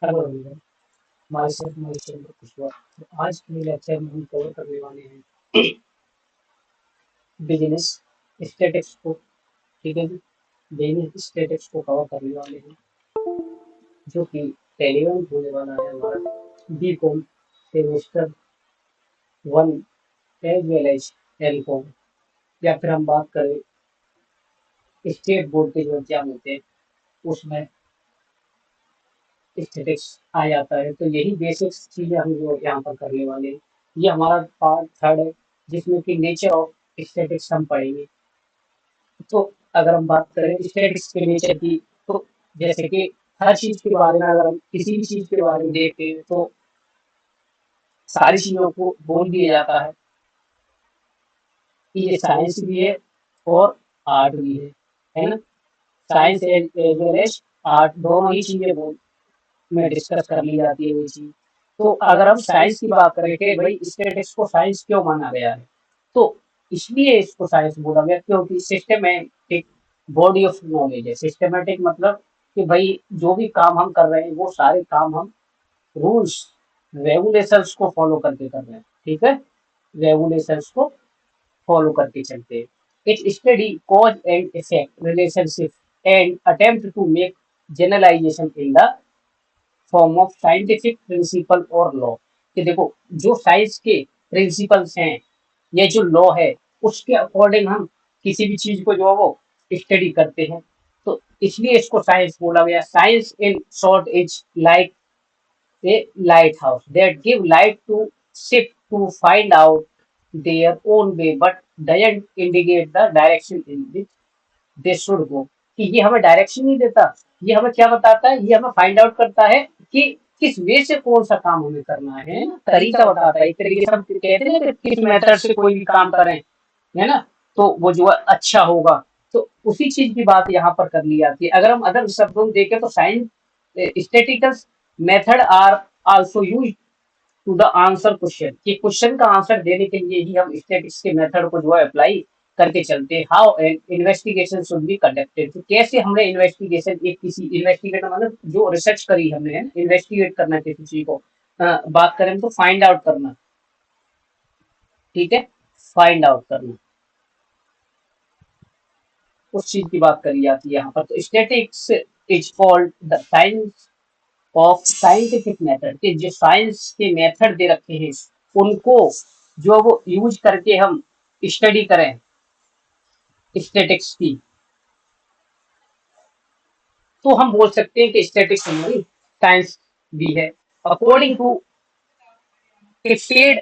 Hello everyone, myself my Chandra Kushwaha. तो आज के लेक्चर में हम कवर करने वाले हैं बिजनेस स्टैटिक्स को। ठीक है जी, बिजनेस स्टैटिक्स को कवर करने वाले हैं, जो कि रेलिवेंट होने वाला है हमारा BCom semester 1 as well as LCom. या फिर हम बात करें स्टेट बोर्ड के जो एग्जाम होते हैं उसमें स्टैटिक्स आ जाता है। तो यही बेसिक्स चीजें हम जो यहाँ पर करने वाले हैं, ये हमारा पार्ट थर्ड है, जिसमें कि नेचर ऑफ स्टैटिक्स हम पढ़ेंगे। तो अगर हम बात करें स्टैटिक्स के नेचर की, तो जैसे कि हर चीज के बारे में, अगर हम किसी भी चीज के बारे में देखते हैं तो सारी चीजों को बोल दिया जाता है कि ये साइंस भी है और आर्ट भी है ना। Science as well as art दोनों ही चीजें बोल में डिस्कस कर ली जाती है ये चीज। तो अगर हम साइंस की बात करें कि भाई स्टैटिक्स को साइंस क्यों माना गया है, तो इसलिए इसको साइंस बोला गया क्योंकि सिस्टमेटिक बॉडी ऑफ नॉलेज है। सिस्टमेटिक मतलब कि भाई जो भी काम हम कर रहे हैं वो सारे काम हम रूल्स रेगुलेशंस को फॉलो करके कर रहे हैं। ठीक है, रेगुलेशंस को फॉलो करके चलते हैं। It study cause and effect relationship and attempt to make generalisation in the form of scientific principle और लॉ। कि देखो, जो साइंस के प्रिंसिपल्स हैं, ये जो लॉ है, उसके अकॉर्डिंग हम किसी भी चीज को जो है वो स्टडी करते हैं। तो इसलिए इसको साइंस बोला गया। Science in short is like a light house that give light to ship to find out their own way but doesn't indicate the direction in which they should go। कि ये हमें डायरेक्शन नहीं देता, ये हमें क्या बताता है, ये हमें फाइंड आउट करता है कि किस वे से कौन सा काम हमें करना है, तरीका बताता है। एक तरीके से हम कहते हैं कि किस मेथड से कोई भी काम करें, है ना, तो वो जो है अच्छा होगा। तो उसी चीज की बात यहाँ पर कर ली जाती है। अगर हम अदर शब्दों में देखें तो science statistical method are also use to the answer question. कि क्वेश्चन का आंसर देने के लिए ही हम स्टैटिक्स के मेथड को जो है अप्लाई करके चलते हैं। How an investigation should be conducted. तो कैसे हमने इन्वेस्टिगेशन, एक किसी इन्वेस्टिगेट मतलब जो रिसर्च करी हमने, इन्वेस्टिगेट करना किसी चीज को, बात करें तो फाइंड आउट करना। ठीक है, फाइंड आउट करना, उस चीज की बात करी जाती है यहाँ पर। तो statics is called the science of scientific method. के जो साइंस के मेथड दे रखे हैं उनको जो वो यूज करके हम स्टडी करें स्टैटिक्स की, तो हम बोल सकते हैं कि स्टैटिक्स हमारी साइंस भी है। अकॉर्डिंग टू फिक्सेड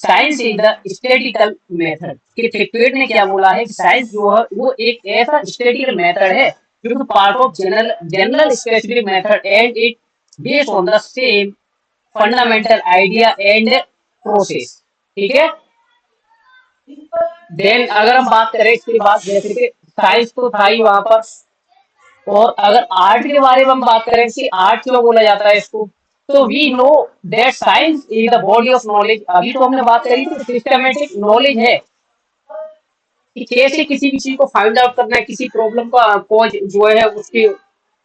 science is the statistical method. कि फिक्सेड ने क्या बोला है कि साइंस जो है वो एक ऐसा स्टैटिकल मेथड है जो कि part of general general specific method and it based on the same fundamental idea and process. ठीक है, देन अगर हम बात करें इसके बाद, जैसे कि साइंस तो था ही वहां पर, और अगर आर्ट के बारे में हम बात करें कि आर्ट क्यों बोला जाता है इसको, तो we know that science is the body of knowledge. अभी तो हमने बात करी थी सिस्टमेटिक नॉलेज है कि कैसे किसी भी चीज को फाइंड आउट करना है, किसी प्रॉब्लम का कॉज जो है उसके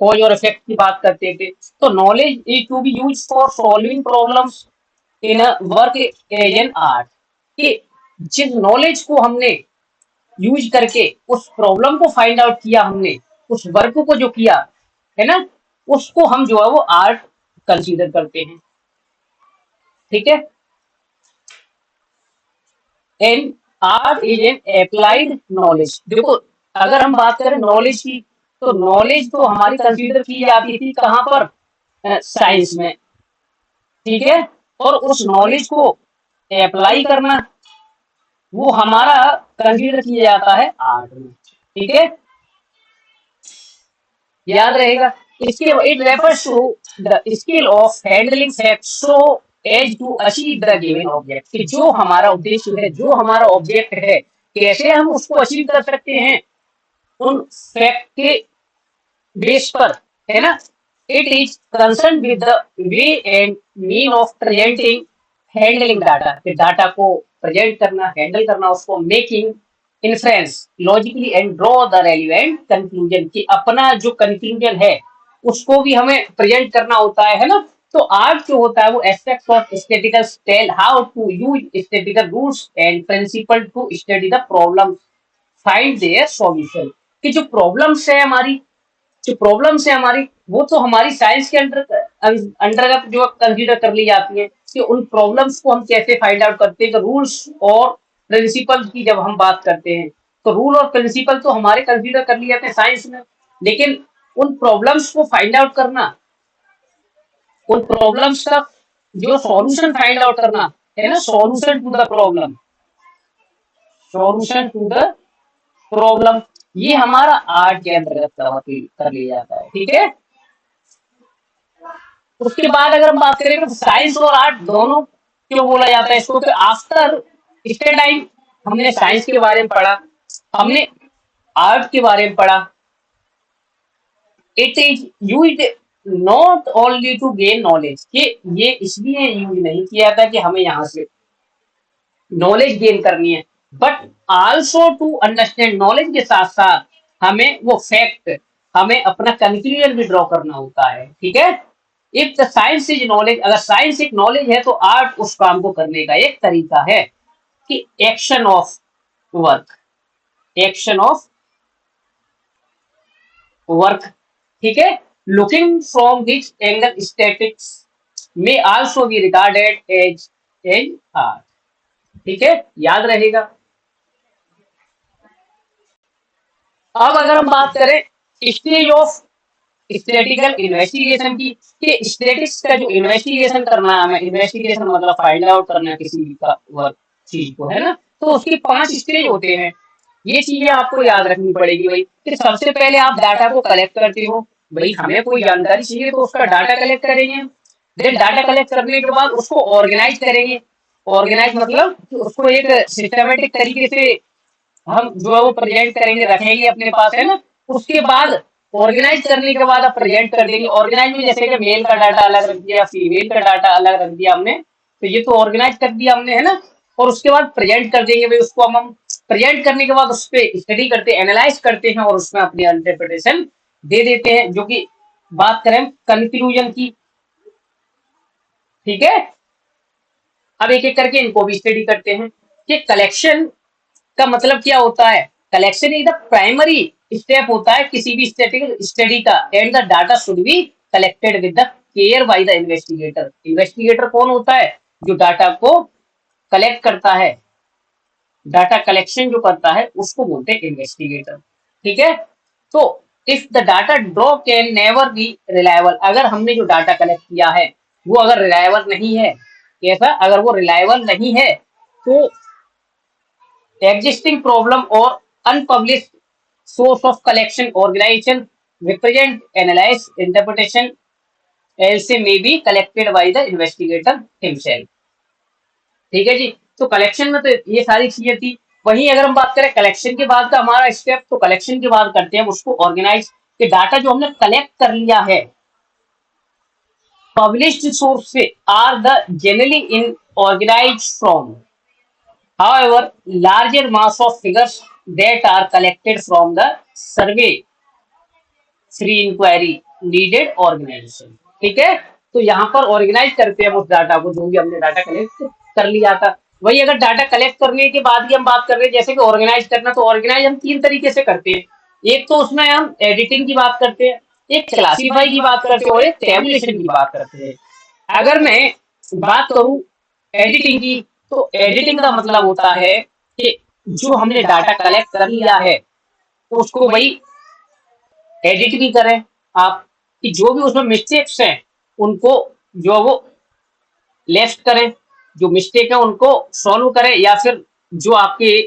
कॉज और इफेक्ट की बात करते थे। तो knowledge is to be use for solving problems in a work as an art. कि जिस नॉलेज को हमने यूज करके उस प्रॉब्लम को फाइंड आउट किया, हमने उस वर्क को जो किया है ना, उसको हम जो है वो आर्ट कंसीडर करते हैं। ठीक है, an art is an applied knowledge. देखो, अगर हम बात करें नॉलेज की, तो नॉलेज तो हमारी कंसीडर की जाती थी कहाँ पर, साइंस में। ठीक है, और उस नॉलेज को अप्लाई करना वो हमारा कंसीडर किया जाता है आर्ट में। ठीक है, याद रहेगा। इसके it refers to the skill of handling facts so as to achieve the given object. कि जो हमारा उद्देश्य है, जो हमारा ऑब्जेक्ट है, कैसे हम उसको अचीव कर सकते हैं उन फैक्ट के बेस पर, है ना। It is concern with the way and mean of presenting handling data. Data को प्रेजेंट करना, हैंडल करना, उसको making inference logically and draw the relevant conclusion. कि अपना जो कंक्लूजन है उसको भी हमें प्रेजेंट करना होता है ना। तो आर्ट जो होता है वो aspect of statistical tell how to use statistical rules and principle to study the problem, find their solution. कि जो प्रॉब्लम्स है हमारी, जो प्रॉब्लम्स है हमारी, वो तो हमारी साइंस के अंतर्गत जो कंसीडर कर ली जाती है कि उन प्रॉब्लम्स को हम कैसे फाइंड आउट करते हैं। तो रूल्स और प्रिंसिपल की जब हम बात करते हैं तो रूल और प्रिंसिपल तो हमारे कंसीडर कर लिए जाते हैं साइंस में, लेकिन उन प्रॉब्लम्स को फाइंड आउट करना, उन प्रॉब्लम्स का जो सॉल्यूशन फाइंड आउट करना है ना, solution to the problem, solution to the problem, ये हमारा आर्ट के अंतर्गत कर लिया जाता है। ठीक है। उसके बाद अगर हम बात करें तो साइंस और आर्ट दोनों क्यों बोला जाता है इसको, कि आफ्टर इतने टाइम हमने साइंस के बारे में पढ़ा, हमने आर्ट के बारे में पढ़ा, it is use not only to gain knowledge, कि ये इसलिए यूज नहीं किया था कि हमें यहाँ से नॉलेज गेन करनी है, but also to understand, knowledge के साथ साथ हमें वो फैक्ट, हमें अपना कंक्लूजन भी ड्रॉ करना होता है। ठीक है। If the science is knowledge, अगर साइंस एक नॉलेज है तो आर्ट उस काम को करने का एक तरीका है कि action of work, action of work. ठीक है। Looking from this angle statics में also be regarded as as art. ठीक है, याद रहेगा। अब अगर हम बात करें स्टेज ऑफ स्टैटिकल इन्वेस्टिगेशन की, कि स्टैटिक्स का जो इन्वेस्टिगेशन करना है, हमें इन्वेस्टिगेशन मतलब फाइंड आउट करना है किसी भी का वर्क चीज को, है ना, तो उसके 5 स्टेज होते हैं। ये चीजें आपको याद रखनी पड़ेगी भाई, कि सबसे पहले आप डाटा को कलेक्ट करते हो। भाई हमें कोई जानकारी चाहिए तो उसका डाटा कलेक्ट करेंगे, देन डाटा कलेक्ट करने के बाद उसको ऑर्गेनाइज करेंगे। ऑर्गेनाइज मतलब कि उसको एक सिस्टमेटिक तरीके से हम जो है वो प्रेजेंट करेंगे, रखेंगे अपने पास, है ना। उसके बाद ऑर्गेनाइज करने के बाद आप प्रेजेंट कर देंगे। ऑर्गेनाइज में जैसे कि मेल का डाटा अलग रख दिया, फीमेल का डाटा अलग रख दिया हमने, तो ये तो ऑर्गेनाइज कर दिया हमने, है ना। और उसके बाद प्रेजेंट कर देंगे भाई उसको, हम प्रेजेंट करने के बाद उस पर स्टडी करते हैं, एनालाइज करते हैं और उसमें अपनी इंटरप्रिटेशन दे देते हैं। जो कि बात करें कंक्लूजन की, ठीक है। अब एक एक करके इनको भी स्टडी करते हैं कि कलेक्शन का मतलब क्या होता है। Collection is the primary step होता है किसी भी स्टैटिकल स्टडी का, and the data should be collected with the care by the investigator. Investigator कौन होता है, जो डाटा को कलेक्ट करता है, डाटा कलेक्शन जो करता है उसको बोलते हैं इन्वेस्टिगेटर। ठीक है। तो if the data draw can never be reliable, अगर हमने जो डाटा कलेक्ट किया है वो अगर रिलायबल नहीं है, कैसा, अगर वो रिलायबल नहीं है तो existing problem or unpublished source of collection, organization, represent, analyze, interpretation else may be collected by the investigator himself। ठीक है जी। तो कलेक्शन में तो ये सारी चीजें थी। वहीं अगर हम बात करें कलेक्शन के बाद का हमारा स्टेप, तो कलेक्शन के बाद करते हैं उसको ऑर्गेनाइज, कि डाटा जो हमने कलेक्ट कर लिया है पब्लिश्ड सोर्स से are the generally in organise from, however, larger mass of figures that are collected from the survey free inquiry needed organization। ठीक है। तो यहाँ पर ऑर्गेनाइज करते हैं उस डाटा को, जो भी हमने डाटा कलेक्ट कर लिया था। वही अगर डाटा कलेक्ट करने के बाद की हम बात कर रहे हैं, जैसे कि ऑर्गेनाइज करना, तो ऑर्गेनाइज हम 3 तरीके से करते हैं। एक तो उसमें हम एडिटिंग की बात करते हैं, एक क्लासीफाई की बात करते हैं और एक टेबुलेशन की बात करते हैं। अगर मैं बात करूं एडिटिंग की, तो एडिटिंग का मतलब होता है कि जो हमने डाटा कलेक्ट कर लिया है उसको भाई एडिट भी करें आप, कि जो भी उसमें मिस्टेक्स हैं उनको जो वो लेफ्ट करें, जो मिस्टेक है उनको सॉल्व करें, या फिर जो आपके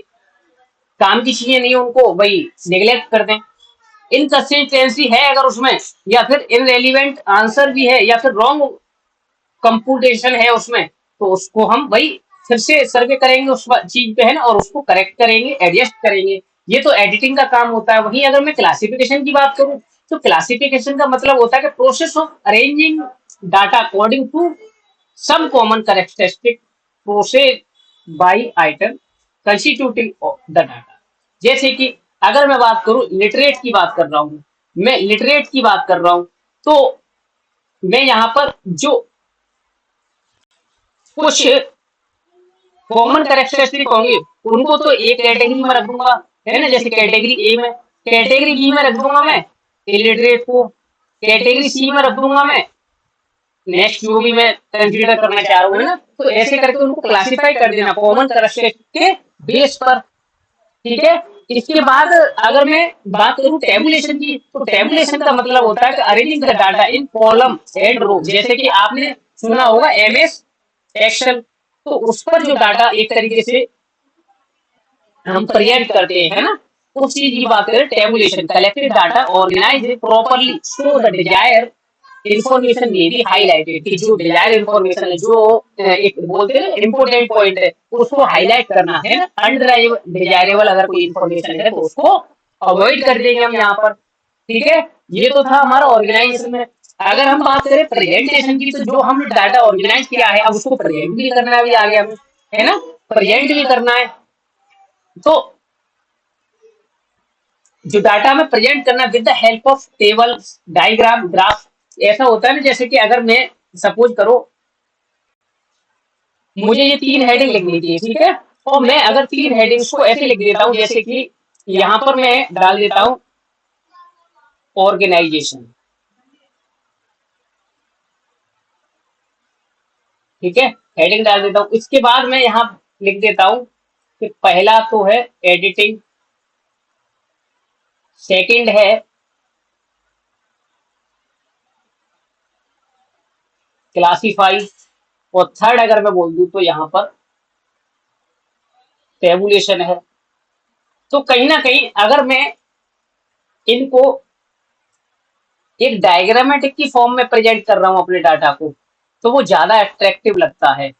काम की चीजें नहीं है उनको भाई निगलेक्ट कर दें। इनकंसिस्टेंसी है अगर उसमें, या फिर इनरेलीवेंट आंसर भी है, या फिर रॉन्ग कंप्यूटेशन है उसमें, तो उसको हम भाई फिर से सर्वे करेंगे उस चीज पे, है ना, और उसको करेक्ट करेंगे, एडजस्ट करेंगे। ये तो एडिटिंग का काम होता है। वहीं अगर मैं क्लासिफिकेशन की बात करूं, तो क्लासिफिकेशन का मतलब होता है कि process of arranging data according to some common characteristic process by item constituting the data. जैसे कि अगर मैं बात करूं लिटरेट की बात कर रहा हूं, मैं लिटरेट की बात कर रहा हूं, तो मैं यहाँ पर जो कुछ कॉमन कैरेक्टरिस्टिक होंगे उनको तो एक कैटेगरी में रख दूंगा, है ना, जैसे कैटेगरी ए में, कैटेगरी बी में रख दूंगा मैं इलिटरेट को, कैटेगरी सी में रख दूंगा मैं नेक्स्ट जो भी मैं कंसीडर करना चाह रहा हूँ, है ना, तो ऐसे करके उनको क्लासिफाई कर देना कॉमन कैरेक्टरिस्टिक के बेस पर। ठीक है। इसके बाद अगर मैं बात करूं टेबुलेशन की, तो टेबुलेशन का मतलब होता है कि arranging the data in column and row, जैसे कि आपने सुना होगा एमएस एक्सेल, तो उस पर जो डाटा एक तरीके से हम प्रेजेंट करते हैं, है ना, उस चीज की बात करें tabulation, collected data organise properly so the desire information में भी हाईलाइटेड, कि जो डिजायर इंफॉर्मेशन है, जो एक बोलते हैं इंपोर्टेंट पॉइंट है, उसको हाईलाइट करना है ना, अनडिजायरेबल अगर कोई इंफॉर्मेशन है तो उसको अवॉइड कर देंगे हम यहाँ पर। ठीक है। ये तो था हमारा ऑर्गेनाइजेशन में। अगर हम बात करें प्रेजेंटेशन की, तो जो हमने डाटा ऑर्गेनाइज किया है अब उसको प्रेजेंट भी करना भी आ गया हमें, है ना, प्रेजेंट भी करना है। तो जो डाटा में प्रेजेंट करना with the help of table diagram graph, ऐसा होता है ना, जैसे कि अगर मैं सपोज करो मुझे ये 3 हेडिंग लिखनी थी, ठीक है, और मैं अगर 3 हेडिंग्स को ऐसे लिख देता हूं, जैसे कि यहां पर मैं डाल देता हूं ऑर्गेनाइजेशन, ठीक है, हेडिंग डाल देता हूं। इसके बाद मैं यहां लिख देता हूं कि पहला तो है एडिटिंग, सेकंड है क्लासीफाई, और थर्ड अगर मैं बोल दूं तो यहां पर टेबुलेशन है। तो कहीं ना कहीं अगर मैं इनको एक डायग्रामेटिक की फॉर्म में प्रेजेंट कर रहा हूं अपने डाटा को, तो वो ज्यादा अट्रैक्टिव लगता है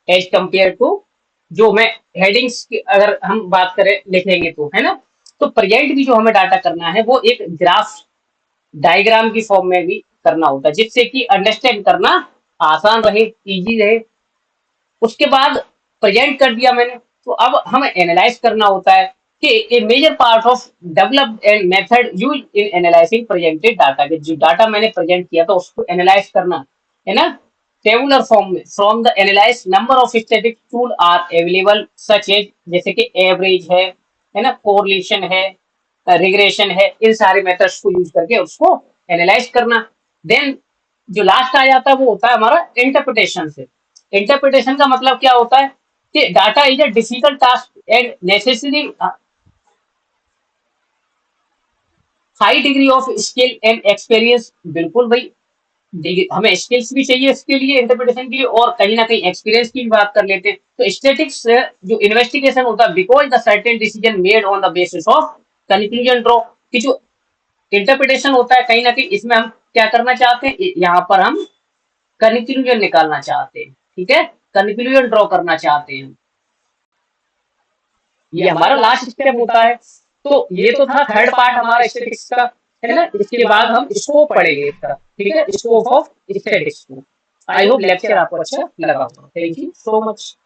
एज कंपेयर टू जो मैं हेडिंग्स की अगर हम बात करें लिखेंगे तो, है ना। तो प्रेजेंट भी जो हमें डाटा करना है वो एक ग्राफ डायग्राम की फॉर्म में भी करना होता है, जिससे कि अंडरस्टैंड करना आसान रहे, इजी रहे। उसके बाद प्रेजेंट कर दिया मैंने, तो अब हमें एनालाइज करना होता है कि a major part of developed and method use in analysing presented data, कि जो डाटा मैंने प्रेजेंट किया था उसको एनालाइज करना, है ना, टेबुलर फॉर्म में। From the analyse number of static tool are available such as, जैसे कि एवरेज है ना, कोरिलेशन है, रिग्रेशन है, इन सारे मेथड्स को यूज करके उसको एनालाइज करना। देन जो लास्ट आ जाता है वो होता है हमारा इंटरप्रिटेशन से। इंटरप्रिटेशन का मतलब क्या होता है कि data is a difficult task and necessary high degree of skill and experience. बिल्कुल भाई, हमें स्किल्स भी चाहिए इसके लिए, इंटरप्रिटेशन के लिए, और कहीं ना कहीं एक्सपीरियंस की भी बात कर लेते हैं। तो स्टेटिक्स जो इन्वेस्टिगेशन होता है, because the certain decision made on the basis of conclusion draw, कि जो इंटरप्रिटेशन होता है कहीं ना कहीं इसमें हम क्या करना चाहते हैं, यहाँ पर हम कंक्लूजन निकालना चाहते हैं, ठीक है, कंक्लूजन ड्रॉ करना चाहते हैं। ये हमारा लास्ट स्टेप होता है। तो ये तो था थर्ड पार्ट हमारा स्टैटिक्स का, है ना। इसके बाद हम स्कोप पढ़ेंगे इसका, ठीक है, स्कोप ऑफ स्टैटिक्स को। आई होप लेक्चर आपको अच्छा लगा होगा। Thank you so much.